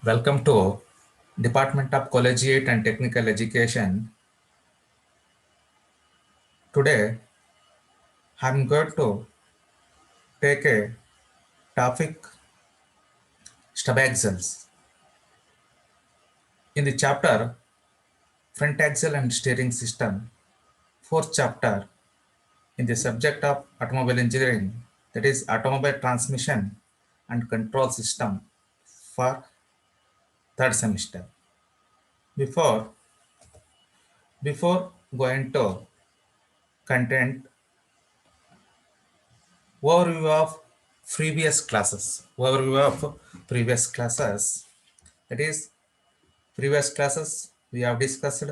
Welcome to Department of Collegiate and Technical Education. Today, I'm going to take a topic stub axles. In the chapter Front Axle and Steering System, fourth chapter in the subject of automobile engineering, that is automobile transmission and control system for third semester. Before before going to content, overview of previous classes. That is, previous classes we have discussed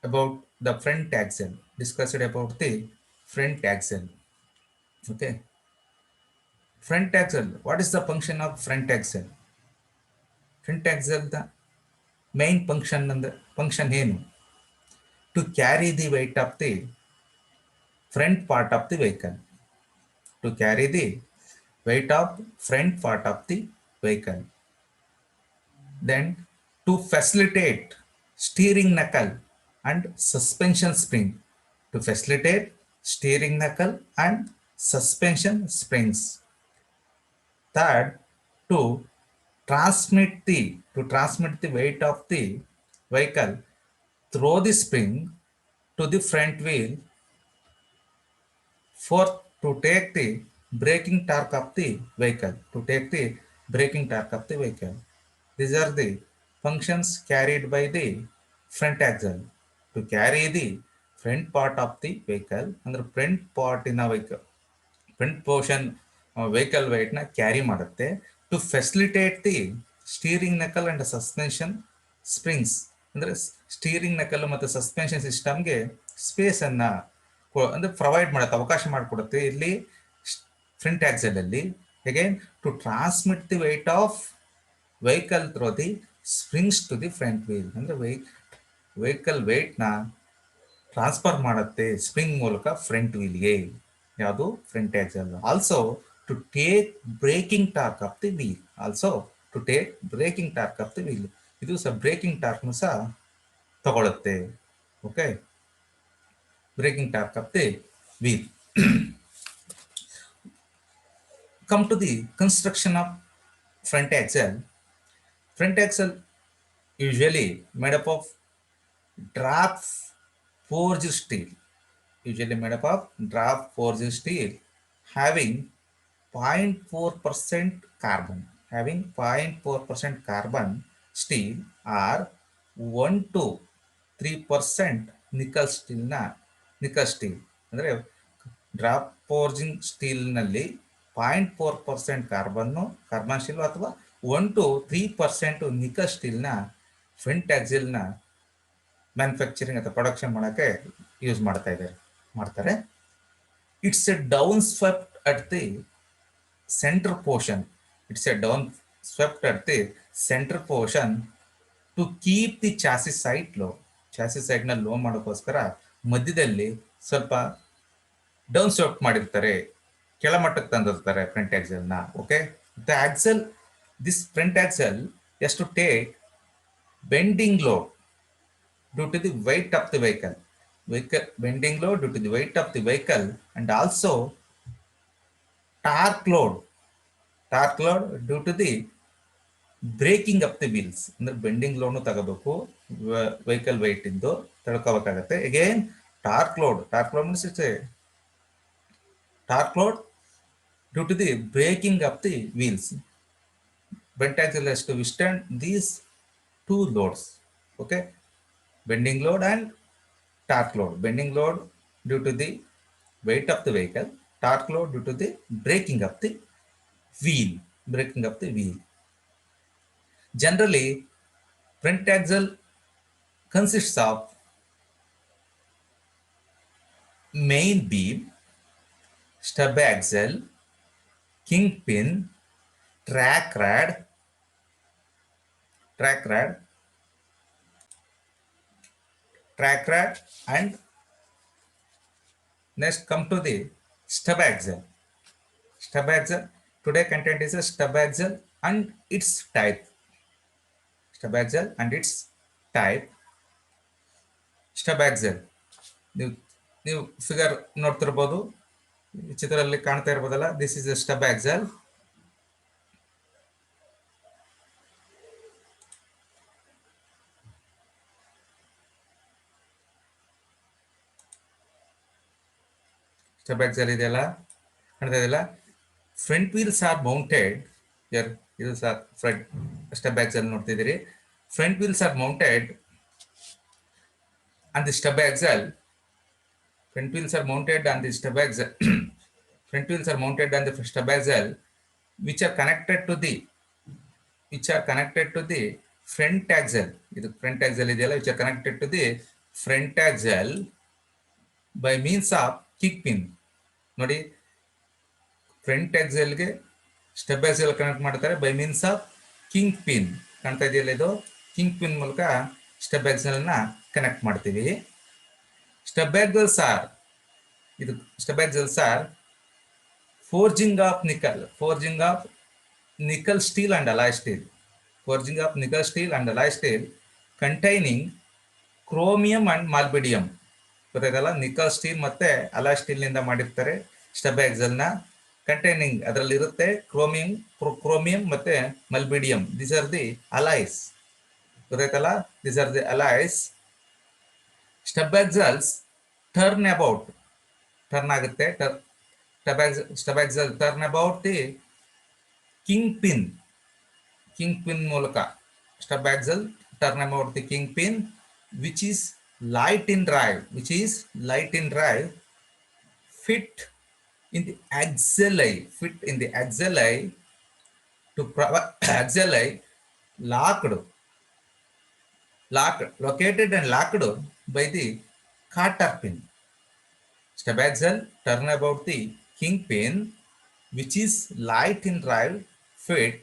about the front axle. Discussed about the front axle. Okay, front axle. What is the function of front axle? Front axle the main function and the function ಏನು? To carry the weight of the front part of the vehicle. To carry the weight of front part of the vehicle. Then to facilitate steering knuckle and suspension spring. To facilitate steering knuckle and suspension springs. Third, to transmit the weight of the vehicle through the spring to the front wheel. Fourth, to take the braking torque of the vehicle. To take the braking torque of the vehicle. These are the functions carried by the front axle. To carry the front part of the vehicle, ಅಂದ್ರೆ front part in a vehicle, front portion vehicle weight na carry ಮಾಡುತ್ತೆ. To facilitate the steering knuckle and suspension springs, ಅಂದ್ರೆ steering ನಕಲ್ ಮತ್ತು suspension ಸಿಸ್ಟಮ್ಗೆ space ಅನ್ನ ಅಂದ್ರೆ provide ಮಾಡುತ್ತೆ, ಅವಕಾಶ ಮಾಡಿಕೊಡುತ್ತೆ. ಇಲ್ಲಿ ಫ್ರಂಟ್ ಆಕ್ಸೆಲ್ ಅಲ್ಲಿ again to transmit the weight of vehicle through the springs to the front wheel, ಅಂದ್ರೆ ವೆಹಿಕಲ್ ವೇಟ್ ನ ಟ್ರಾನ್ಸ್ಫರ್ ಮಾಡುತ್ತೆ ಸ್ಪ್ರಿಂಗ್ ಮೂಲಕ ಫ್ರಂಟ್ ವೀಲ್ಗೆ. ಯಾವುದು? Front axle. Also to take braking torque of the wheel. Also to take braking torque of the wheel. ಇದು ಸಹ braking ಟಾರ್ಕ್ನು ಸಹ ತಗೊಳುತ್ತೆ. Okay, braking torque of the wheel. Come to the construction of front axle. Front axle usually made up of draft forged steel. Usually made up of draft forged steel having 0.4% carbon. Having 0.4% carbon steel or 1 to 3% nickel steel nickel steel. ಅಂದರೆ drop forging ಸ್ಟೀಲ್ನಲ್ಲಿ 0.4% carbon steel ಅಥವಾ 1 to 3% nickel ಸ್ಟೀಲ್ನ front ಆಕ್ಸಿಲ್ನ manufacturing ಅಥವಾ production ಮಾಡೋಕ್ಕೆ use ಮಾಡ್ತಾರೆ. It's a down swept at the centre portion. It's a down swept at the centre portion to keep the chassis side low. Chassis ಸೈಡ್ನ low ಮಾಡೋಕ್ಕೋಸ್ಕರ ಮಧ್ಯದಲ್ಲಿ ಸ್ವಲ್ಪ ಡೌನ್ ಸ್ವೆಪ್ಟ್ ಮಾಡಿರ್ತಾರೆ, ಕೆಳಮಟ್ಟಕ್ಕೆ ತಂದಿರ್ತಾರೆ ಫ್ರಂಟ್ ಆಕ್ಸೆಲ್ನ. Okay, the axle, this front axle has to take bending load due to the weight of the vehicle, bending load due to the weight of the vehicle, and also torque load due to the breaking of the wheels. ಅಂದ್ರೆ bending ಲೋಡ್ನು ತಗೋಬೇಕು, vehicle weight ಇಂದು ತಡ್ಕೋಬೇಕಾಗತ್ತೆ. Again torque load means it's torque load due to the braking of the wheels. Front axle has to withstand these two loads. Okay, bending load and torque load. Bending load due to the weight of the vehicle, torque load due to the braking of the wheel. Generally, front axle consists of main beam, stub axle, kingpin, track rod, and next come to the stub axle. Today content is a stub axle and its type. Stub axle and its type. Stub axle. ನೀವು ನೀವು figure ನೋಡ್ತಿರ್ಬೋದು, ಈ ಚಿತ್ರದಲ್ಲಿ ಕಾಣ್ತಾ ಇರ್ಬೋದಲ್ಲ, this is a stub axle. Stub axle ಇದೆಯಲ್ಲ, ಕಾಣ್ತಾ ಇದೆಯಲ್ಲ. ಫ್ರಂಟ್ ವೀಲ್ಸ್ ಆರ್ ಮೌಂಟೆಡ್ ಯರ್, ಇದು ಸರ್ ಫ್ರಂಟ್ ಸ್ಟಬ್ ಆಕ್ಸಲ್ ನೋಡ್ತಿದ್ದೀರಿ. Front wheels are mounted and the stub axle. Front wheels are mounted on the stub axle. Front wheels are mounted on the stub axle, which are connected to the front axle. ಇದು front axle ಇದೆಯಲ್ಲ, which are connected to the front axle by means of kick pin. ನೋಡಿ, front ಆಕ್ಸೆಲ್ಗೆ stub axle connect ಮಾಡ್ತಾರೆ by means of king pin. ಕಾಣ್ತಾ ಇದೆಯಲ್ಲ, ಇದು king pin ಮೂಲಕ stub ಆಕ್ಸೆಲ್ನ ಕನೆಕ್ಟ್ ಮಾಡ್ತೀವಿ. ಸ್ಟಬ್ ಆಕ್ಸೆಲ್ಸ್ ಆರ್, ಇದು stub axles are forging of nickel steel and alloy steel. Forging of nickel steel and alloy steel containing chromium and molybdenum. ಗೊತ್ತಾಯ್ತಲ್ಲ, ನಿಕಲ್ steel ಮತ್ತೆ alloy steel ನಿಂದ ಮಾಡಿರ್ತಾರೆ stub axle ನ. Containing ಅದರಲ್ಲಿ ಇರುತ್ತೆ chromium ಮತ್ತೆ molybdenum. These are the alloys. ಗೊತ್ತಾಯ್ತಲ್ಲ, these are the alloys. Stub axles turn about, turn ಆಗುತ್ತೆ. Stub axle turn about the king pin ಮೂಲಕ. Stub axle turn about the king pin which is light in drive, fit in the axilla to provide axilla located and locked by the carter pin. Stub axle turn about the king pin, which is light in drive, fit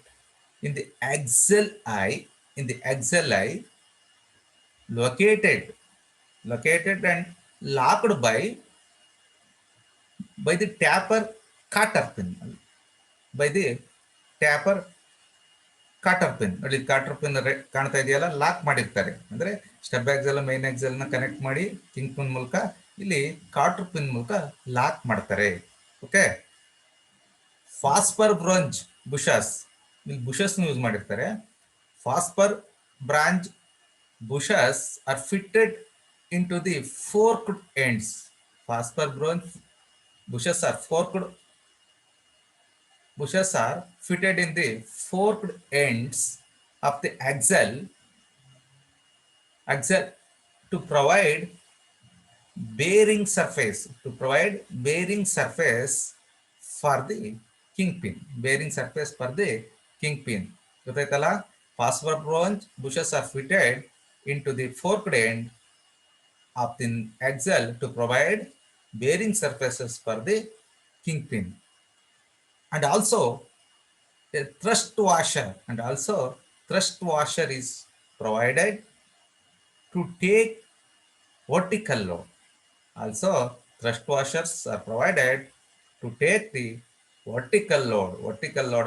in the axilla located and locked by the taper carter pin. By the taper carter pin. ನೋಡಿ, Carter pin ಕಾಣ್ತಾ ಇದೆಯಲ್ಲ, lock ಮಾಡಿರ್ತಾರೆ. ಅಂದ್ರೆ stub axle main axle ನ connect ಮಾಡಿ king pin ಮೂಲಕ, ಇಲ್ಲಿ Carter pin ಮೂಲಕ ಲಾಕ್ ಮಾಡ್ತಾರೆ. ಓಕೆ. ಫಾಸ್ಪರ್ ಬ್ರಾಂಚ್ ಬುಷಸ್, ಇಲ್ಲಿ ಬುಷಸ್ ಯೂಸ್ ಮಾಡಿರ್ತಾರೆ. ಫಾಸ್ಪರ್ branch bushes are fitted into the forked ends. Phosphor branch bushes are fitted in the forked ends of the axle to provide bearing surface for the kingpin. ಗೊತ್ತಾಯ್ತಲ್ಲ, phosphor branch bushes are fitted into the forked end of the axle to provide bearing surfaces for the kingpin. And also a thrust washer is provided to take vertical load. Also thrust washers are provided to take the vertical load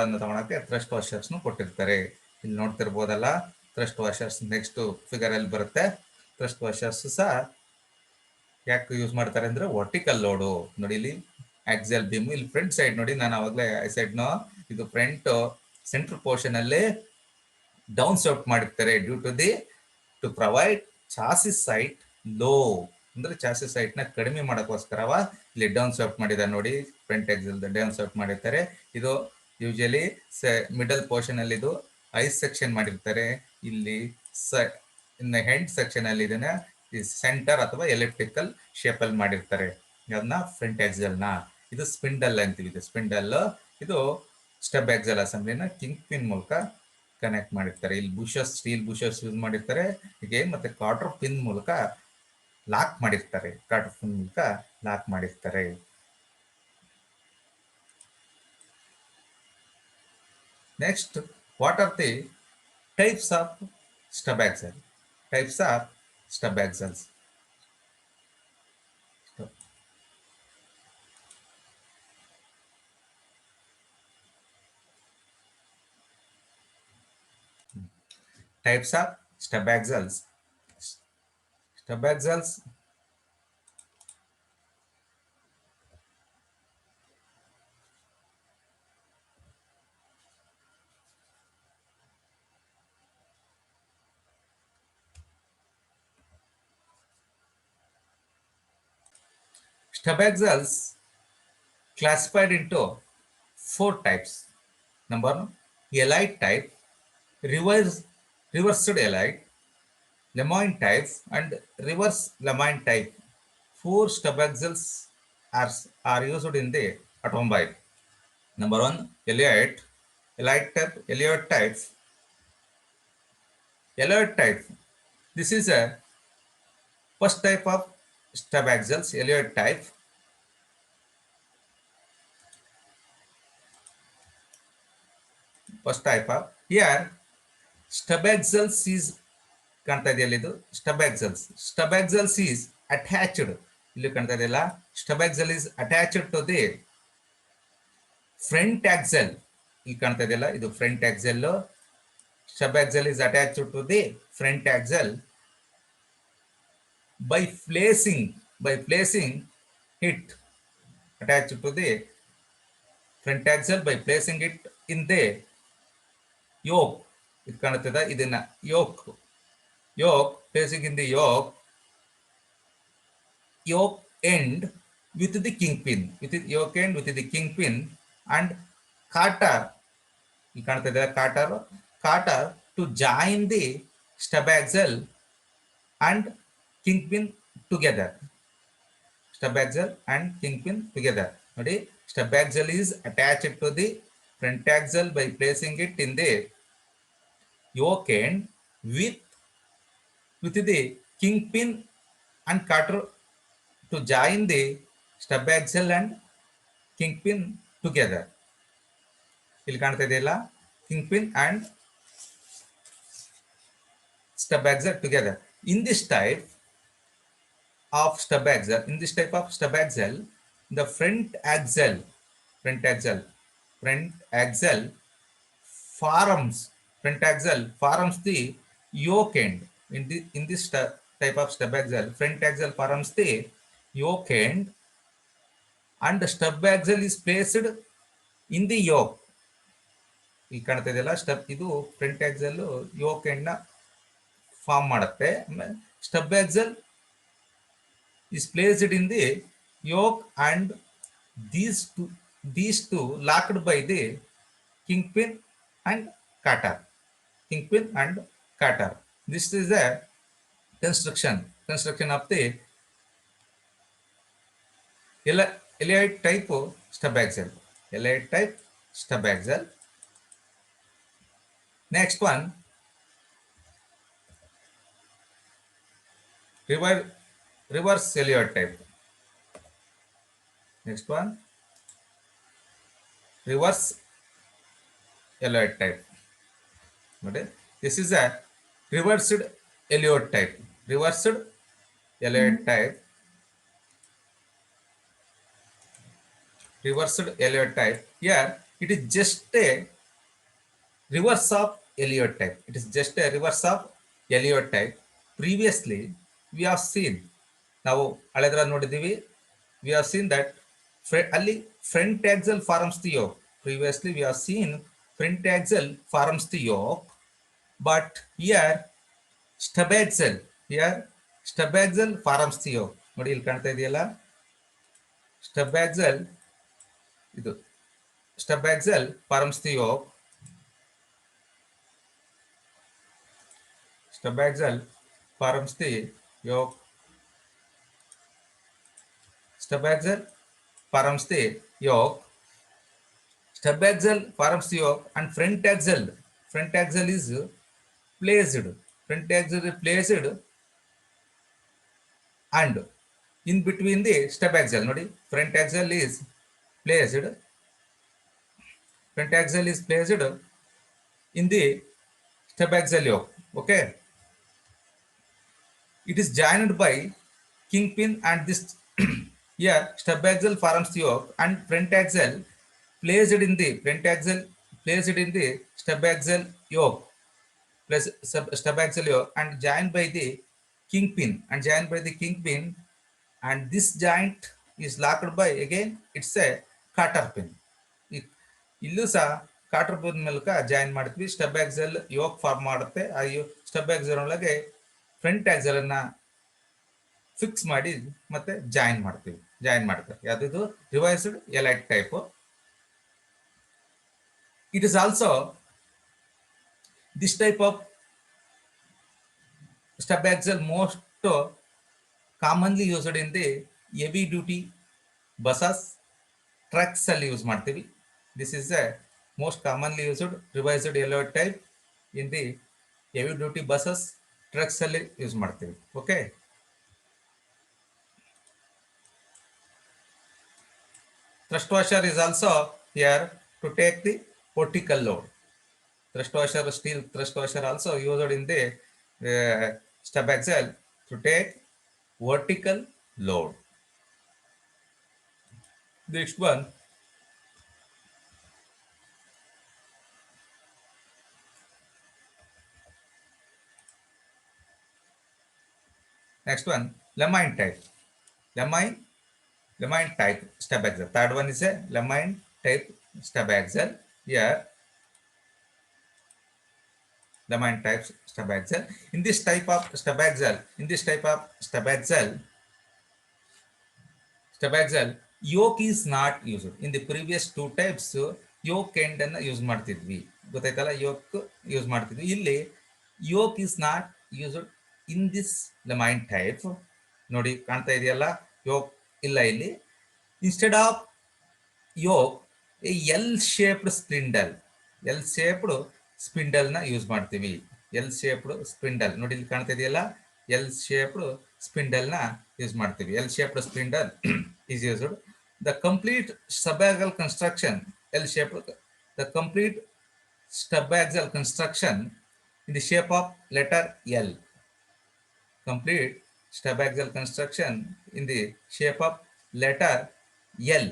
ಅನ್ನು ತಗೊಳಕ್ಕೆ thrust washers ನು ಕೊಟ್ಟಿರ್ತಾರೆ. ಇಲ್ಲಿ ನೋಡ್ತಿರ್ಬೋದಲ್ಲ, thrust washers next figure ಅಲ್ಲಿ ಬರುತ್ತೆ. Thrust washers ಸಹ ಯಾಕೆ use ಮಾಡ್ತಾರೆ ಅಂದ್ರೆ ವರ್ಟಿಕಲ್ ಲೋಡು. ನೋಡಿ, ಇಲ್ಲಿ ಆಕ್ಸೆಲ್ ಬೀಮ್, ಇಲ್ಲಿ ಫ್ರಂಟ್ ಸೈಡ್ ನೋಡಿ, ನಾನು ಅವಾಗಲೇ ಐ ಸೈಡ್ ನೋ, ಇದು ಫ್ರಂಟ್ ಸೆಂಟ್ರಲ್ ಪೋರ್ಷನ್ ಅಲ್ಲಿ ಡೌನ್ ಸೌಟ್ ಮಾಡಿರ್ತಾರೆ to provide chassis height low. ಅಂದ್ರೆ ಚಾಸಿಸ್ ಸೈಟ್ ನ ಕಡಿಮೆ ಮಾಡೋಕ್ಕೋಸ್ಕರವ ಇಲ್ಲಿ ಡೌನ್ ಸೌಟ್ ಮಾಡಿದ್ದಾರೆ. ನೋಡಿ, ಫ್ರಂಟ್ ಆಕ್ಸೆಲ್ ಡೌನ್ ಸೌಟ್ ಮಾಡಿರ್ತಾರೆ. ಇದು ಯೂಶಲಿ ಮಿಡಲ್ ಪೋರ್ಷನ್ ಅಲ್ಲಿ ಇದು ಐಸ್ ಸೆಕ್ಷನ್ ಮಾಡಿರ್ತಾರೆ. ಇಲ್ಲಿ ಇನ್ನು ಹೆಂಡ್ ಸೆಕ್ಷನ್ ಅಲ್ಲಿ ಇದನ್ನ ಸೆಂಟರ್ ಅಥವಾ ಎಲಿಪ್ಟಿಕಲ್ ಶೇಪ್ ಅಲ್ಲಿ ಮಾಡಿರ್ತಾರೆ. ಅದನ್ನ ಫ್ರಂಟ್ ಆಕ್ಸೆಲ್ ನ. ಇದು ಸ್ಪಿಂಡಲ್ ಅಂತೀವಿ. ಇದು ಸ್ಪಿಂಡಲ್. ಇದು ಸ್ಟಬ್ ಆಕ್ಸೆಲ್ ಅಸೆಂಬ್ಲಿನ ಕಿಂಗ್ ಪಿನ್ ಮೂಲಕ ಕನೆಕ್ಟ್ ಮಾಡಿರ್ತಾರೆ. ಇಲ್ಲಿ ಸ್ಟೀಲ್ ಬುಷಸ್ ಯೂಸ್ ಮಾಡಿರ್ತಾರೆ. ಹೀಗೆ ಮತ್ತೆ ಕಾರ್ಟರ್ ಪಿನ್ ಮೂಲಕ ಲಾಕ್ ಮಾಡಿರ್ತಾರೆ. Next, what are the types of stub axle? Stub axles. Types of stub axles. Stub axles. Stub axles classified into four types. Number one, elite type, reverse, reversed elite, Lemoine type, and reverse Lemoine type. Four stub axles are used in the automobile. Number one, Elliott type. Elliott type. This is a first type of stub axles, Elliott type. First type of here stub axles is ಕಾಣ್ತಾ ಇದೆಯಲ್ಲ ಇದು stub axles is attached ಇಲ್ಲಿ ಕಾಣ್ತಾ ಇದೆಯಲ್ಲ stub axle is attached to the front axle ಇಲ್ಲಿ ಕಾಣ್ತಾ ಇದೆಯಲ್ಲ ಇದು front axle stub axle is attached to the front axle by placing it attached to the front axle by placing it in the yoke ಇದು ಕಾಣುತ್ತದೆ ಇದನ್ನ yoke placing in the yoke end with the kingpin yoke end with the kingpin and carter you can't say carter to join the stub axle and kingpin together stub axle and kingpin together okay stub axle is attached to the front axle by placing it in the yoke end with the kingpin and carter to join the stub axle and kingpin together. ಇಲ್ಲಿ ಕಾಣ್ತಾ ಇದೆಯಲ್ಲ kingpin and stub axle together. In this type of stub axle, the front axle forms the yoke end. In this type of stub axle, front axle forms the yoke end and the stub axle is placed in the yoke. ಇಲ್ಲಿ ಕಾಣ್ತಾ ಇದೆಯಲ್ಲ ಇದು front axle yoke end ನ form ಮಾಡುತ್ತೆ stub axle is placed in the yoke and these two locked by the kingpin and carter. This is a construction of the Elliott type stub axle. Next one, reverse Elliott type. Next one, reverse Elliott type. Okay. This is a reversed Elliott type. Here, it is just a reverse of Elliott type. Previously, we have seen we have seen that front axle forms the yoke. Previously, we have seen front axle forms the yoke, but here stub axle forms the yoke. ನೋಡಿ ಇಲ್ಲಿ ಕಾಣ್ತಾ ಇದೆಯಲ್ಲ stub axle forms the yoke. Stub axle forms the yoke. Stub axle forms the yoke and front axle is placed. And in between the stub axle, front axle is placed in the stub axle yoke. Okay, it is joined by kingpin and this here stub axle forms the yoke and front axle placed in the stub axle yoke plus stub axle yoke and joined by the kingpin and this joint is locked by again it's a cotter pin. ಇಲ್ಲೂ ಸಹ ಕಾಟರ್ pin ಮೂಲಕ join ಮಾಡ್ತೀವಿ. Stub axle yoke form ಮಾಡುತ್ತೆ. ಆ stub axle ಒಳಗೆ front axle ಅನ್ನ fix ಮಾಡಿ ಮತ್ತೆ ಜಾಯಿನ್ ಮಾಡ್ತೀವಿ. ಯಾವ್ದು revised elite type. It is also this type of stub axle most commonly used in the heavy duty buses, trucks ಅಲ್ಲಿ ಯೂಸ್ ಮಾಡ್ತೀವಿ. This is the most commonly used revised alloy type in the heavy duty buses, trucks ಅಲ್ಲಿ use ಮಾಡ್ತೀವಿ. Okay, thrust washer is also here to take the vertical load. Thrust washer, steel thrust washer also used in the stub axle to take vertical load. Next one, Lamine type. Lamine type stub axle. Third one is a Lamine type stub axle. Here, Lamine type stub axle. In this type of stub axle, yoke is not used. In the previous two types, yoke end ಅನ್ನು use ಮಾಡ್ತಿದ್ವಿ, ಗೊತ್ತಾಯ್ತಲ್ಲ, yoke use ಮಾಡ್ತಿದ್ವಿ. ಇಲ್ಲಿ yoke is not used in this lamine type. ನೋಡಿ, ಕಾಣ್ತಾ ಇದೆಯಲ್ಲ, yoke ಇಲ್ಲ ಇಲ್ಲಿ. Instead of yoke L shaped spindle ನ ಯೂಸ್ ಮಾಡ್ತೀವಿ. ಎಲ್ ಶೇಪ್ಡ್ ಸ್ಪಿಂಡಲ್ ನೋಡಿ, ಇಲ್ಲಿ ಕಾಣ್ತಾ ಇದೆಯಲ್ಲ, ಎಲ್ ಶೇಪ್ಡ್ ಸ್ಪಿಂಡಲ್ ನ ಯೂಸ್ ಮಾಡ್ತೀವಿ. L shaped spindle is used. The complete stub axle construction, L shaped, the complete stub axle construction in the shape of letter L. Complete stub axle construction in the shape of letter L.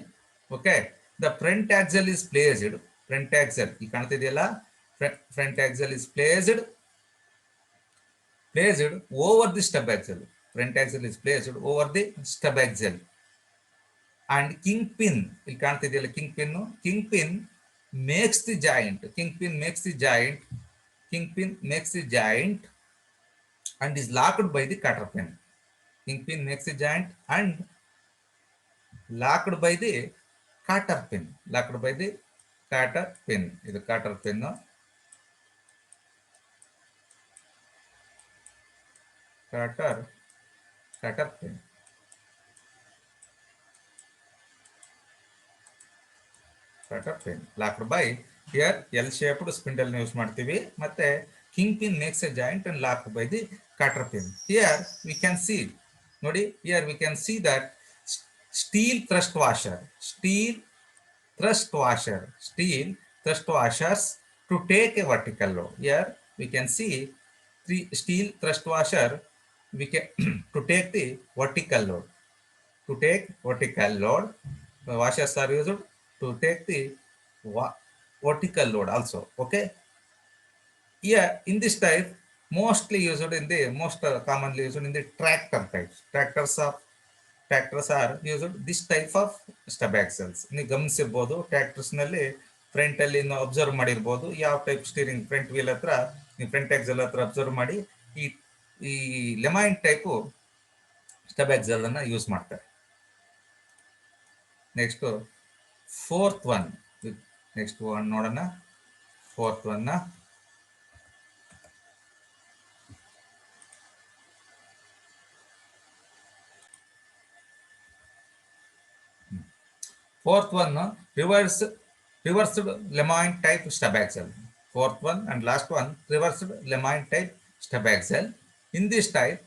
Okay. The front axle is placed. Front axle, you can't see the front axle is placed over the stub axle. Front axle is placed over the stub axle. And kingpin, you can't see the kingpin makes the joint. Kingpin makes the joint and is locked by the cotter pin. Kingpin makes the joint and locked by the cotter pin. This cotter pin. Cotter pin. Locked by here L shaped spindle use ಮಾಡ್ತೀವಿ. ಮತ್ತೆ kingpin makes a joint and locked by the cotter pin. Here we can see, ನೋಡಿ, here we can see that steel thrust washers to take a vertical load. Here we can see three steel thrust washer we can to take the vertical load. Washers are used to take the vertical load also. Okay. Yeah, in this type, most commonly used in the tractor types. Tractors are used this type of stub axles. ನೀವು ಗಮನಿಸಿರ್ಬೋದು, tractors ನಲ್ಲಿ front ಅಲ್ಲಿ observe ಮಾಡಿರ್ಬೋದು, ಯಾವ type steering front wheel ಹತ್ರ, front axle ಹತ್ರ observe ಮಾಡಿ ಈ ಲೆಮೈನ್ type stub axle ಅನ್ನ ಯೂಸ್ ಮಾಡ್ತಾರೆ. ನೆಕ್ಸ್ಟ್ ಫೋರ್ತ್ ಒನ್ ನೋಡೋಣ. Fourth one reversed lemine type stub axle. Fourth one and last one, reversed lemine type stub axle. In this type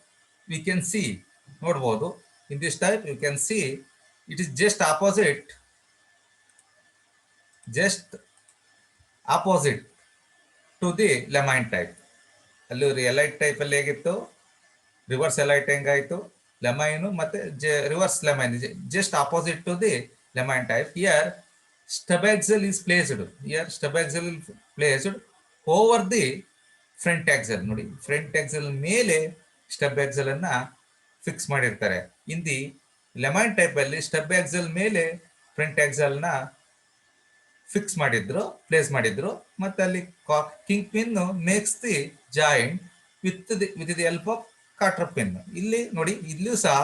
we can see, ನೋಡಬಹುದು, in this type you can see it is just opposite to the lemine type. ಅಲ್ಲಿ Elliott type ಅಲ್ಲಿ ಹೇಗಿತ್ತು, reverse Elliott ಹೆಂಗಾಯ್ತು, Lemoine ಮತ್ತೆ reverse Lemoine just opposite to the lemine type. Here stub axle is placed over the front axle ನೋಡಿ, front axle ಮೇಲೆ stub axle ಅನ್ನ fix ಮಾಡಿರ್ತಾರೆ. In the lemon type ಅಲ್ಲಿ stub axle ಮೇಲೆ front axle ನ fix ಮಾಡಿದ್ರು, place ಮಾಡಿದ್ರು. ಮತ್ತೆ ಅಲ್ಲಿ king pin makes the joint with the help of cotter pin. ಇಲ್ಲಿ ನೋಡಿ, ಇಲ್ಲೂ ಸಹ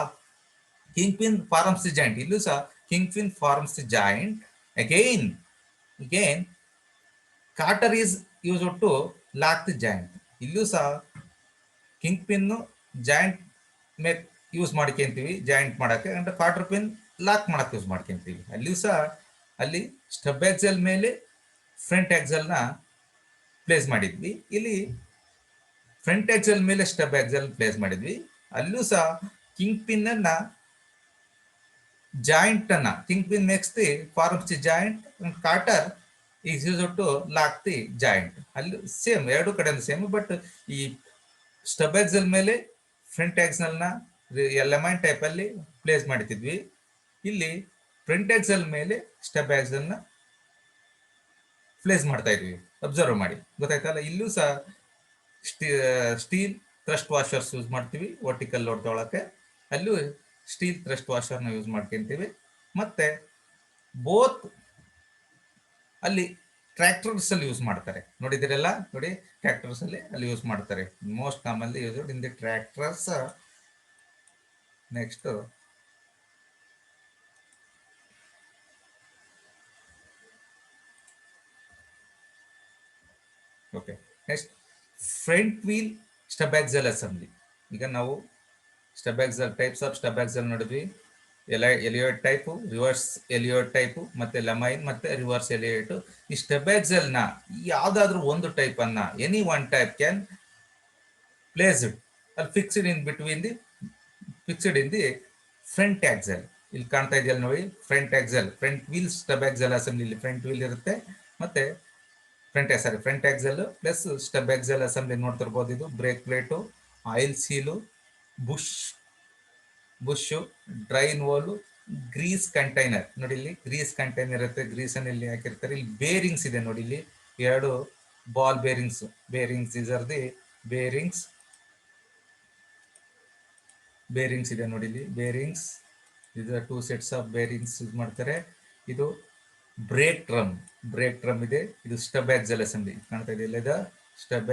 king pin forms the joint. ಇಲ್ಲೂ ಸಹ king pin forms the joint. Again cotter is use to lock the joint. ಇಲ್ಲೂ ಸಹ king pin joint make use ಮಾಡ್ಕೊಂತೀವಿ, joint ಮಾಡಕ್ಕೆ. ಅಂದ್ರೆ ಕಾಟರ್ ಪಿನ್ ಲಾಕ್ ಮಾಡಕ್ಕೆ ಯೂಸ್ ಮಾಡ್ಕೊಂತೀವಿ. ಅಲ್ಲಿಯೂ ಸಹ ಅಲ್ಲಿ ಸ್ಟಬ್ ಆಕ್ಸಲ್ ಮೇಲೆ ಫ್ರಂಟ್ ಆಕ್ಸಲ್ ನ ಪ್ಲೇಸ್ ಮಾಡಿದ್ವಿ. ಇಲ್ಲಿ ಫ್ರಂಟ್ ಆಕ್ಸಲ್ ಮೇಲೆ ಸ್ಟಬ್ ಆಕ್ಸಲ್ ಪ್ಲೇಸ್ ಮಾಡಿದ್ವಿ. ಅಲ್ಲೂ ಸಹ ಕಿಂಗ್ ಪಿನ್ ಅನ್ನ ಜಾಯಿಂಟ್ ಅನ್ನ king pin makes the forms the joint, cotter is use to lock the joint. ಅಲ್ಲಿ ಸೇಮ್, ಎರಡು ಕಡೆ ಸೇಮ್. ಬಟ್ ಈ ಸ್ಟಬ್ ಆಕ್ಸಲ್ ಮೇಲೆ ಫ್ರಂಟ್ ಆಕ್ಸಲ್ ನ ಲೆಮನ್ ಟೈಪ್ ಅಲ್ಲಿ ಪ್ಲೇಸ್ ಮಾಡ್ತಿದ್ವಿ. ಇಲ್ಲಿ ಫ್ರಂಟ್ ಆಕ್ಸಲ್ ಮೇಲೆ ಸ್ಟಬ್ ಆಕ್ಸಲ್ ನ ಪ್ಲೇಸ್ ಮಾಡ್ತಾ ಇದ್ವಿ. ಅಬ್ಸರ್ವ್ ಮಾಡಿ, ಗೊತ್ತಾಯ್ತಲ್ಲ. ಇಲ್ಲೂ ಸಹ ಸ್ಟೀಲ್ ಥ್ರಸ್ಟ್ ವಾಷರ್ಸ್ ಯೂಸ್ ಮಾಡ್ತೀವಿ ವರ್ಟಿಕಲ್ ಲೋಡ್ ತೊಗೊಳಕ್ಕೆ. ಅಲ್ಲೂ ಸ್ಟೀಲ್ ಥ್ರಸ್ಟ್ ವಾಷರ್ನ ಯೂಸ್ ಮಾಡ್ಕೊಂತೀವಿ. ಮತ್ತೆ ಬೋತ್ ಅಲ್ಲಿ ಟ್ರ್ಯಾಕ್ಟರ್ಸ್ ಅಲ್ಲಿ ಯೂಸ್ ಮಾಡ್ತಾರೆ, ನೋಡಿದಿರಲ್ಲ. ನೋಡಿ, ಟ್ರ್ಯಾಕ್ಟರ್ಸ್ ಅಲ್ಲಿ ಯೂಸ್ ಮಾಡ್ತಾರೆ. Most commonly used in the tractors. Next okay, next front wheel stub axle assembly. ಈಗ ನಾವು stub axle types of stub axle ನೋಡಿದ್ವಿ. ಎಲಿಯೋಡ್ ಟೈಪು, ರಿವರ್ಸ್ ಎಲಿಯೋಡ್ ಟೈಪು, ಮತ್ತೆ ಲೆಮೈನ್, ಮತ್ತೆ ರಿವರ್ಸ್ ಎಲಿಯೋಡ್. ಈ ಸ್ಟಬ್ ಆಕ್ಸಲ್ ನ ಯಾವ್ದಾದ್ರು ಒಂದು ಟೈಪ್ ಅನ್ನ, any one type can placed ಅಲ್ಲಿ fixed in between the fixed in the front axle. ಇಲ್ಲಿ ಕಾಣ್ತಾ ಇದೆಯಲ್ಲ ನೋಡಿ, front axle, front wheel stub axle assembly. ಇಲ್ಲಿ ಫ್ರಂಟ್ ವೀಲ್ ಇರುತ್ತೆ, ಮತ್ತೆ front axle plus stub axle assembly ನೋಡ್ತಿರ್ಬೋದು. ಇದು brake plate, oil seal, bush, drain hole, grease container. ನೋಡಿ, ಇಲ್ಲಿ ಗ್ರೀಸ್ ಕಂಟೈನರ್ ಇರುತ್ತೆ, ಗ್ರೀಸ್ ಅನ್ನು ಇಲ್ಲಿ ಹಾಕಿರ್ತಾರೆ. ಇಲ್ಲಿ ಬೇರಿಂಗ್ಸ್ ಇದೆ ನೋಡಿ, ಇಲ್ಲಿ ಎರಡು ball bearings is R the bearings ಇದೆ ನೋಡಿ, ಇಲ್ಲಿ ಬೇರಿಂಗ್ಸ್. ಇದು 2 ಸೆಟ್ಸ್ ಆಫ್ ಬೇರಿಂಗ್ಸ್ ಯೂಸ್ ಮಾಡ್ತಾರೆ. ಇದು ಬ್ರೇಕ್ ಡ್ರಮ್ ಇದೆ. ಇದು ಸ್ಟಬ್ ಆಕ್ಸಲ್ ಅಸೆಂಬ್ಲಿ ಕಾಣ್ತಾ ಇದೆ, ಇಲ್ಲ ಸ್ಟಬ್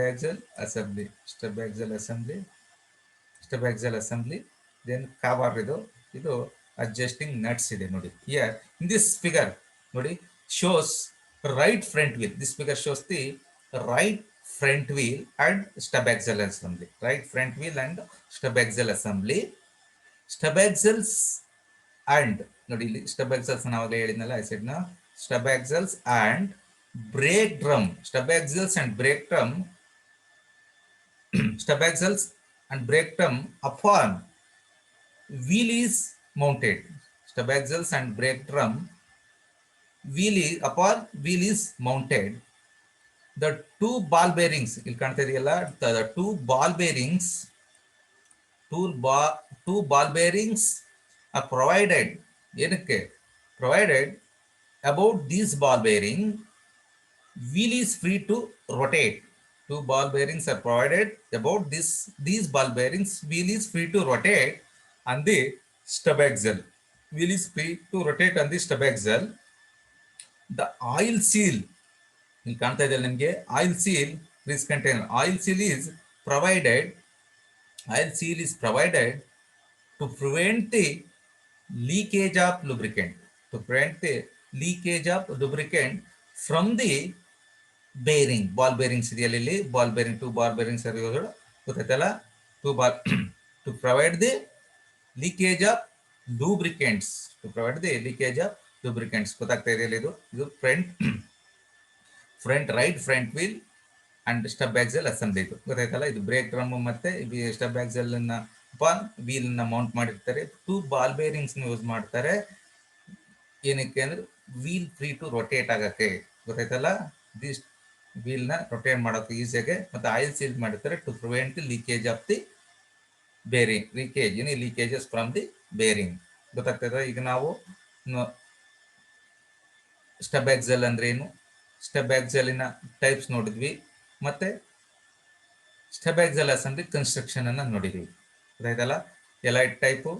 ಆಕ್ಸಲ್ ಅಸೆಂಬ್ಲಿ. ದೆನ್ ಕಾಬಾರ್ ಇದು ಅಡ್ಜಸ್ಟಿಂಗ್ ನಟ್ಸ್ ಇದೆ ನೋಡಿ. ಹಿಯರ್ ಇನ್ ದಿಸ್ ಫಿಗರ್ ನೋಡಿ, shows right front wheel. This figure shows the right front wheel and stub axle assembly. Stub axles and ನೋಡಿ, ಇಲ್ಲಿ ಸ್ಟಬ್ ಆಕ್ಸಲ್ಸ್ ನಾವಾಗಲೇ ಹೇಳಿದ್ನಲ್ಲ, ಐ ಸೆಡ್ ನಾ stub axles and brake drum. Stub axles and brake drum upon wheel is mounted. Stub axles and brake drum wheel is mounted. The two ball bearings, ಇಲ್ಲಿ ಕಾಣ್ತಾ ಇದೆಯಲ್ಲ, the two ball bearings are provided. ಏನಕ್ಕೆ provided? About this ball bearing, wheel is free to rotate. Two ball bearings are provided. About these ball bearings, wheel is free to rotate on the stub axle. Wheel is free to rotate on the stub axle. The oil seal, ಇಲ್ಲಿ ಕಾಣ್ತಾ ಇದೆ ನಿಮಗೆ, oil seal, grease container. Oil seal is provided to prevent the leakage of lubricant. From the bearing. Ball bearings ಇದೆಯಲ್ಲ, ಇಲ್ಲಿ ball bearing, 2 ball bearings ಗೊತ್ತಾಯ್ತಲ್ಲ. To provide the leakage of lubricants. ಗೊತ್ತಾಗ್ತಾ ಇದೆಯಲ್ಲ, ಇದು right front wheel and stub axle assembly. ಇದು ಗೊತ್ತಾಯ್ತಲ್ಲ. ಇದು brake drum ಮತ್ತೆ ಸ್ಟಬ್ ಆಕ್ಸಲ್ ವೀಲ್ ನ ಮೌಂಟ್ ಮಾಡಿರ್ತಾರೆ. 2 ಬಾಲ್ ಬೇರಿಂಗ್ಸ್ ಯೂಸ್ ಮಾಡ್ತಾರೆ. ಏನಕ್ಕೆ ಅಂದ್ರೆ ವೀಲ್ ಫ್ರೀ ಟು ರೊಟೇಟ್ ಆಗಕ್ಕೆ, ಗೊತ್ತಾಯ್ತಲ್ಲ. ದಿಸ್ ವೀಲ್ ನ ರೊಟೇಟ್ ಮಾಡೋಕೆ ಈಸಿಯಾಗೆ. ಮತ್ತೆ ಆಯಿಲ್ ಸೀಲ್ ಮಾಡಿರ್ತಾರೆ to prevent the leakage of the bearing. Leakages from the bearing. ಗೊತ್ತಾಗ್ತದೆ. ಈಗ ನಾವು ಸ್ಟಬ್ ಆಕ್ಸಲ್ ಅಂದ್ರೆ ಏನು, ಸ್ಟಬ್ ಆಕ್ಸಲಿನ ಟೈಪ್ಸ್ ನೋಡಿದ್ವಿ. ಮತ್ತೆ ಸ್ಟೆಪ್ ಆಕ್ಸಲ್ ಅಸೆಂಬ್ಲಿ ಕನ್ಸ್ಟ್ರಕ್ಷನ್ ಅನ್ನ ನೋಡಿದೀವಿ. ಗೊತ್ತಾಯ್ತಲ್ಲ, ಎಲೈಟ್ ಟೈಪು,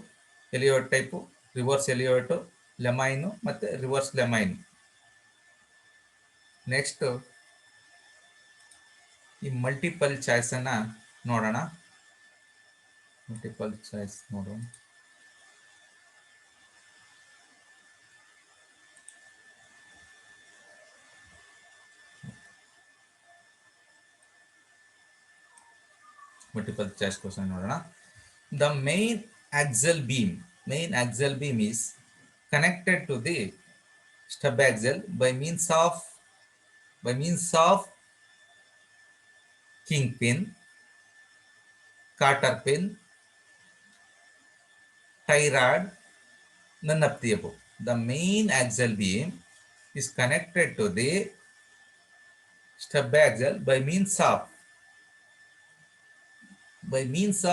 ಎಲಿಯೋಟ್ ಟೈಪು, ರಿವರ್ಸ್ ಎಲಿಯೋಟು, ಲೆಮೈನು ಮತ್ತೆ ರಿವರ್ಸ್ ಲೆಮೈನ್. ನೆಕ್ಸ್ಟ್ ಈ ಮಲ್ಟಿಪಲ್ ಚಾಯ್ಸ್ ಅನ್ನ ನೋಡೋಣ. ಮಲ್ಟಿಪಲ್ ಚಾಯ್ಸ್ ನೋಡೋಣ. ಮಲ್ಟಿಪಲ್ ಚಾಯ್ಸ್ ಕ್ವಶನ್ ನೋಡೋಣ. The main axial beam is connected to the stub axle by means of kingpin, carter pin, tie rod, none of the above. The main axial beam is connected to the stub axle by means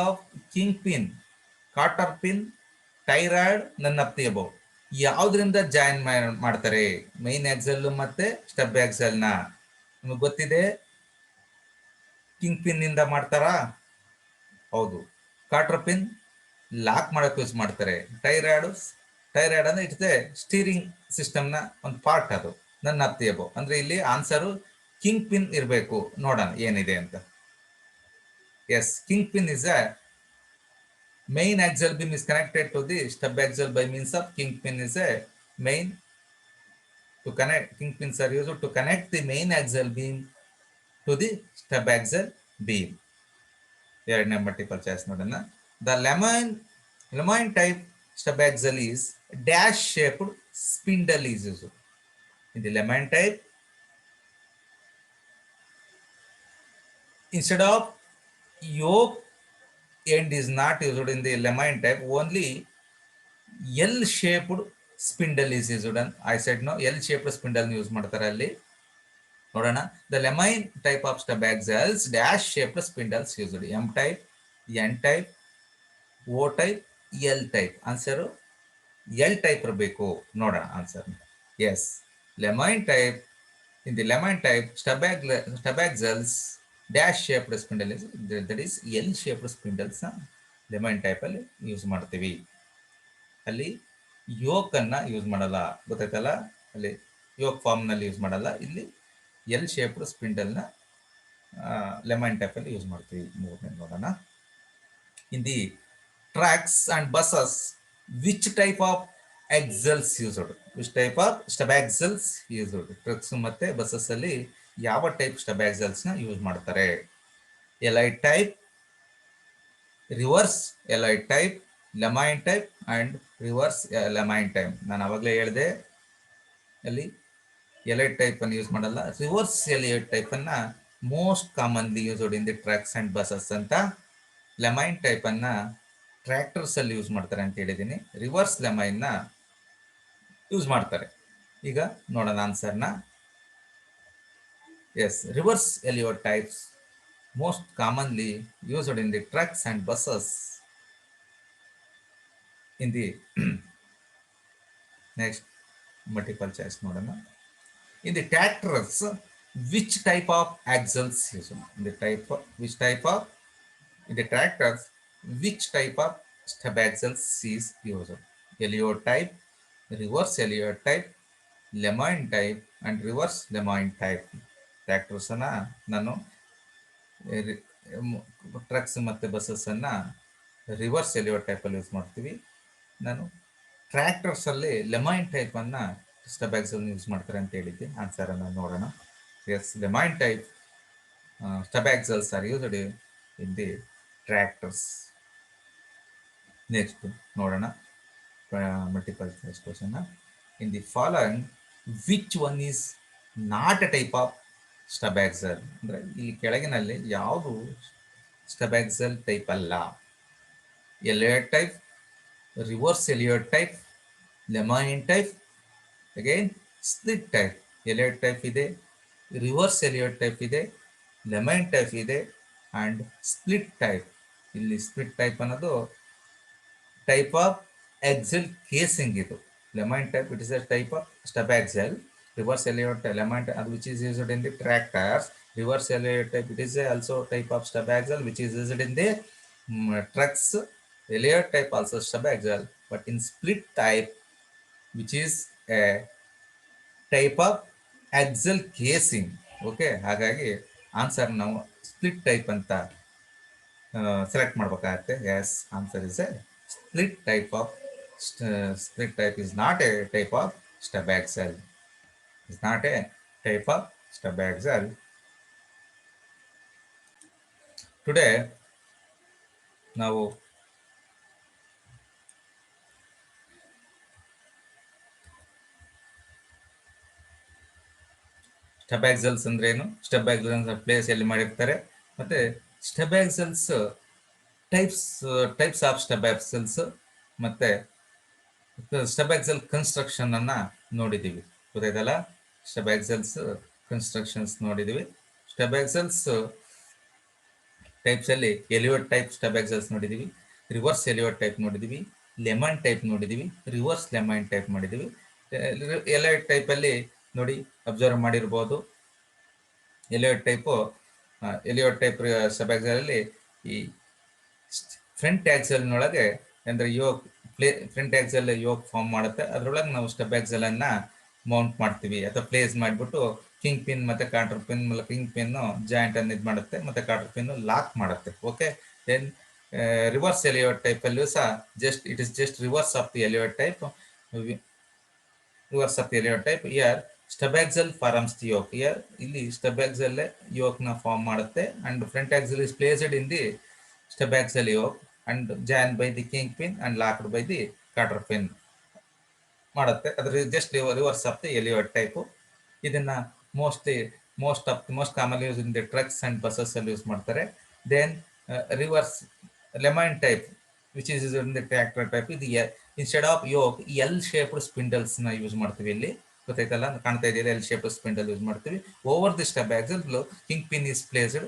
of kingpin, carter pin, tie rod, none of the above. ಯಾವುದರಿಂದ join ಮಾಡ್ತಾರೆ main axle ಮತ್ತೆ stub axle ನ? ನಿಮಗೆ ಗೊತ್ತಿದೆ, king pin ಇಂದ ಮಾಡ್ತಾರಾ? ಹೌದು. Carter pin lock ಮಾಡಕ್ಕೆ ಯೂಸ್ ಮಾಡ್ತಾರೆ. ಟೈರಾಯ್ಡ್ ಅಂದ್ರೆ ಇಟ್ಸ್ ಸ್ಟೀರಿಂಗ್ ಸಿಸ್ಟಮ್ ನ ಒಂದು ಪಾರ್ಟ್, ಅದು ನನ್ನ ಆಫ್ ದಿ ಅಬೌವ್. ಅಂದ್ರೆ ಇಲ್ಲಿ ಆನ್ಸರು ಕಿಂಗ್ ಪಿನ್ ಇರಬೇಕು. ನೋಡೋಣ ಏನಿದೆ ಅಂತ. Yes, king pin is a main axial beam is connected to the stub axle by means of kingpin is a main to connect. Kingpins are used to connect the main axial beam to the stub axle beam. ಎರಡನೇ multiple choice ನೋಡೋಣ. The lemon type stub axle is dash shaped spindle is used. In the lemon type, instead of yoke end is not used in the lemon type, only L-shaped spindle is used. I said no, L-shaped spindle use ಮಾಡ್ತಾರೆ ಅಲ್ಲಿ. ನೋಡೋಣ. The lemon type of stub axles dash shaped spindles used. M type, N type, O type, L type. Answer L type ಇರಬೇಕು. ನೋಡೋಣ answer. Yes, lemon type. In the lemon type, stub axles dash shaped spindle that is L shaped spindles lemon type ಅಲ್ಲಿ use ಮಾಡ್ತೀವಿ. ಅಲ್ಲಿ yoke ಅನ್ನ use ಮಾಡಲ್ಲ, ಗೊತ್ತಾಯ್ತಲ್ಲ? ಅಲ್ಲಿ yoke form ನಲ್ಲಿ ಯೂಸ್ ಮಾಡಲ್ಲ. ಇಲ್ಲಿ ಎಲ್ ಶೇಪ್ಡ್ ಸ್ಪಿಂಡಲ್ ನ ಲೆಮನ್ ಟೈಪ್ ಅಲ್ಲಿ ಯೂಸ್ ಮಾಡ್ತೀವಿ. ಮೂರನೇ ನೋಡೋಣ. In the trucks and buses which type of axles used? Which type of stub axles used? Trucks ಮತ್ತೆ ಬಸಸ್ ಅಲ್ಲಿ ಯಾವ ಟೈಪ್ ಸ್ಟಬ್ ಆಕ್ಸಲ್ಸ್ ನ ಯೂಸ್ ಮಾಡ್ತಾರೆ? Elliott type, reverse Elliott type, Lemoine type and reverse Lemoine type. ನಾನು ಅವಾಗಲೇ ಹೇಳಿದೆ, ಅಲ್ಲಿ Elliott type ಅನ್ನು ಯೂಸ್ ಮಾಡಲ್ಲ. ರಿವರ್ಸ್ ಎಲೈಟ್ ಟೈಪ್ ಅನ್ನ most commonly used in the trucks and buses ಅಂತ. ಲೆಮೈನ್ ಟೈಪ್ ಅನ್ನ ಟ್ರ್ಯಾಕ್ಟರ್ಸ್ ಅಲ್ಲಿ ಯೂಸ್ ಮಾಡ್ತಾರೆ ಅಂತ ಹೇಳಿದ್ದೀನಿ. ರಿವರ್ಸ್ ಲೆಮೈನ್ ನ ಯೂಸ್ ಮಾಡ್ತಾರೆ. ಈಗ ನೋಡೋಣ ಆನ್ಸರ್ನ. Yes, reverse Elliott types most commonly used in the trucks and buses. In the next multiple choice model. In the tractors, which type of axles used? In the tractors, which type of stub axles is used? Elliott type, reverse Elliott type, lemon type, and reverse lemon type. Tractors ಅನ್ನ ನಾನು trucks ಮತ್ತೆ buses ಅನ್ನ reverse Elliott type ಅಲ್ಲಿ use ಮಾಡ್ತೀವಿ. ನಾನು tractors ಅಲ್ಲಿ Lemoine type ಅನ್ನ stub axle use ಮಾಡ್ತಾರೆ ಅಂತ ಹೇಳಿದ್ದೆ. ಆನ್ಸರ್ ಅನ್ನ ನೋಡೋಣ. Yes, Lemoine type stub axles are used in the tractors. Next ನೋಡೋಣ multiple choice question. In the following which one is not a type of stub axle? ಅಂದ್ರೆ ಇಲ್ಲಿ ಕೆಳಗಿನಲ್ಲಿ ಯಾವುದು ಸ್ಟಬ್ ಆಕ್ಸಲ್ ಟೈಪ್ ಅಲ್ಲ? Elliott type, reverse Elliott type, Lemoine type, again split type. Elliott type ಇದೆ, reverse Elliott type ಇದೆ, Lemoine type ಇದೆ and split type. ಇಲ್ಲಿ split type ಅನ್ನೋದು ಟೈಪ್ ಆಫ್ ಆಕ್ಸಲ್ ಕೇಸಿಂಗ್. ಇದು Lemoine type, it is a type of stub axle. Reverse Elliott element which is used in the tractors. reverse Elliott type, it is also type of stub axle which is used in the trucks. Elliott type also stub axle, but in split type, which is a type of axle casing. Okay, ಹಾಗಾಗಿ answer ನಾವು split type ಅಂತ select ಮಾಡಬೇಕಾಗತ್ತೆ. Yes, answer is a split type of split type is not a type of stub axle. It's not a type of stub axle. Today ನಾವು stub ಆಕ್ಸಲ್ಸ್ ಅಂದ್ರೆ ಏನು, stub ಆಕ್ಸಲ್ಸ್ place ಎಲ್ಲಿ ಮಾಡಿರ್ತಾರೆ, ಮತ್ತೆ stub ಆಕ್ಸಲ್ಸ್ types of stub ಆಕ್ಸಲ್ಸ್, ಮತ್ತೆ stub axle construction ಅನ್ನ ನೋಡಿದೀವಿ. ಗೊತ್ತಾಯ್ತಲ್ಲ, ಸ್ಟಬ್ ಆಕ್ಸಲ್ಸ್ ಕನ್ಸ್ಟ್ರಕ್ಷನ್ಸ್ ನೋಡಿದೀವಿ. ಸ್ಟಬ್ ಆಕ್ಸಲ್ಸ್ ಟೈಪ್ಸ್ ಅಲ್ಲಿ ಎಲಿವೇಟ್ ಟೈಪ್ ಸ್ಟಬ್ ಆಕ್ಸಲ್ಸ್ ನೋಡಿದೀವಿ, ರಿವರ್ಸ್ ಎಲಿವೇಟ್ ಟೈಪ್ ನೋಡಿದೀವಿ, ಲೆಮನ್ ಟೈಪ್ ನೋಡಿದೀವಿ, ರಿವರ್ಸ್ ಲೆಮನ್ ಟೈಪ್ ಮಾಡಿದೀವಿ. ಎಲಿವೇಟ್ ಟೈಪ್ ಅಲ್ಲಿ ನೋಡಿ, ಅಬ್ಸರ್ವ್ ಮಾಡಿರ್ಬೋದು, ಎಲಿವೇಟ್ ಟೈಪ್ ಸ್ಟಬ್ ಆಕ್ಸಲ್ ಅಲ್ಲಿ ಈ ಫ್ರಂಟ್ ಆಕ್ಸಲ್ನೊಳಗೆ ಅಂದ್ರೆ ಫ್ರಂಟ್ ಆಕ್ಸಲ್ ಯೋಕ್ ಫಾರ್ಮ್ ಮಾಡುತ್ತೆ, ಅದ್ರೊಳಗೆ ನಾವು ಸ್ಟಬ್ ಆಕ್ಸಲ್ ಅನ್ನ ಮೌಂಟ್ ಮಾಡ್ತೀವಿ ಅಥವಾ ಪ್ಲೇಸ್ ಮಾಡಿಬಿಟ್ಟು ಕಿಂಗ್ ಪಿನ್ ಮತ್ತೆ ಕಾರ್ಟರ್ ಪಿನ್ ಮೂಲಕ ಕಿಂಗ್ ಪಿನ್ ಜಾಯಿಂಟ್ ಅನ್ನು ಇದು ಮಾಡುತ್ತೆ, ಮತ್ತೆ ಕಾರ್ಟರ್ ಪಿನ್ ಲಾಕ್ ಮಾಡುತ್ತೆ. Okay, then reverse Elliot type ಅಲ್ಲಿಯೂ ಸಹ it is just reverse of the elevate type. Reverse of the elevate type here stub axle forms the yoke. Here ಇಲ್ಲಿ stub axle yoke ನ form ಮಾಡುತ್ತೆ and front axle is placed in the stub axle yoke and join by the king pin and locked by the cotter pin ಮಾಡುತ್ತೆ. ಅದ್ರ just reverse of the elevate type. ಇದನ್ನ most common use in the trucks and buses ಅಲ್ಲಿ use ಮಾಡ್ತಾರೆ. Then reverse lemon type which is in the tractor type, ಇದು instead of yoke L shaped spindles ನ use ಮಾಡ್ತೀವಿ. ಇಲ್ಲಿ ಗೊತ್ತಾಯ್ತಲ್ಲ, ಕಾಣ್ತಾ ಇದೆಯಲ್ಲ, ಎಲ್ ಶೇಪ್ಡ್ ಸ್ಪಿಂಡಲ್ ಯೂಸ್ ಮಾಡ್ತೀವಿ. Over the stub axle king pin is placed,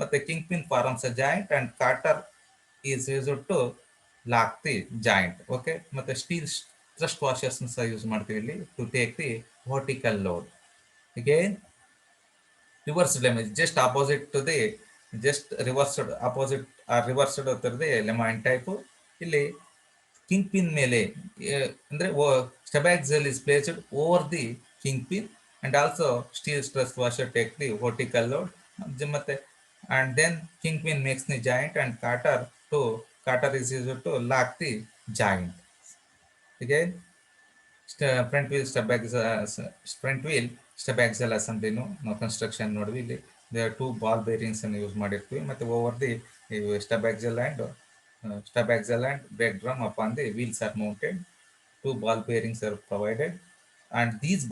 ಮತ್ತೆ king pin forms a joint and cotter is used to lock the joint. Okay, ಮತ್ತೆ steel thrust washers ಸಹ ಯೂಸ್ ಮಾಡ್ತೀವಿ ಇಲ್ಲಿ to take the vertical load. Again reverse Lemoine just opposite to the reversed the lemon type. ಇಲ್ಲಿ king pin ಮೇಲೆ ಅಂದ್ರೆ stub axle is placed over the king pin and also steel thrust washer take the vertical load. ಮತ್ತೆ and then kingpin makes the joint and carter is used to lock the joint. Again, front wheel stub axle assembly ನಾವು construction ನೋಡಿದ್ವಿ. ಇಲ್ಲಿ there are two ball bearings ಅನ್ನು use ಮಾಡಿರ್ತೀವಿ, ಮತ್ತೆ over the stub axle and brake drum upon the wheels are mounted. Two ball bearings are provided and these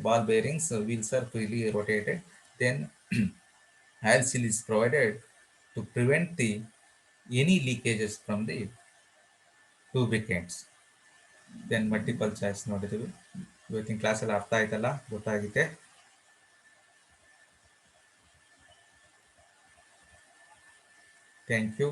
ball bearings wheels are freely rotated. Then oil seal is provided to prevent any leakages from the lubricants. Then multiple choice ನೋಡಿದ್ದೀವಿ. ಇವತ್ತಿನ ಕ್ಲಾಸಲ್ಲಿ ಅರ್ಥ ಆಯ್ತಲ್ಲ, ಗೊತ್ತಾಗಿದೆ. Thank you.